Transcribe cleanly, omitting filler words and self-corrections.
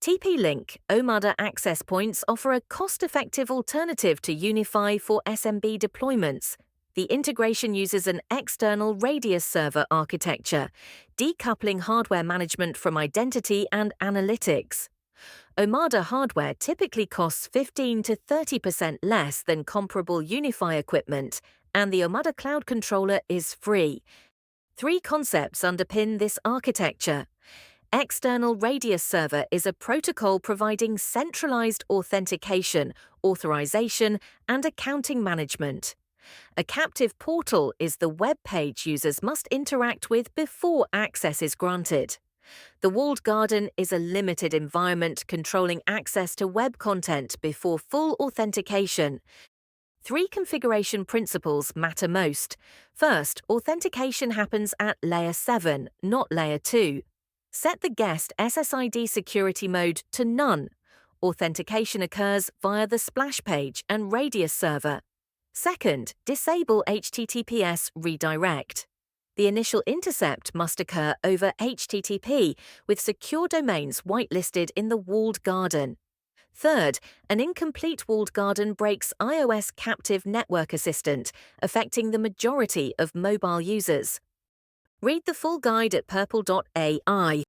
TP-Link Omada access points offer a cost-effective alternative to UniFi for SMB deployments. The integration uses an external radius server architecture, decoupling hardware management from identity and analytics. Omada hardware typically costs 15 to 30% less than comparable UniFi equipment, and the Omada Cloud Controller is free. Three concepts underpin this architecture. External radius server is a protocol providing centralized authentication, authorization, and accounting management. A captive portal is the web page users must interact with before access is granted. The walled garden is a limited environment controlling access to web content before full authentication. Three configuration principles matter most. First, authentication happens at Layer 7, not Layer 2. Set the guest SSID security mode to none. Authentication occurs via the splash page and radius server. Second, disable HTTPS redirect. The initial intercept must occur over HTTP, with secure domains whitelisted in the walled garden. Third, an incomplete walled garden breaks iOS Captive Network Assistant, affecting the majority of mobile users. Read the full guide at purple.ai.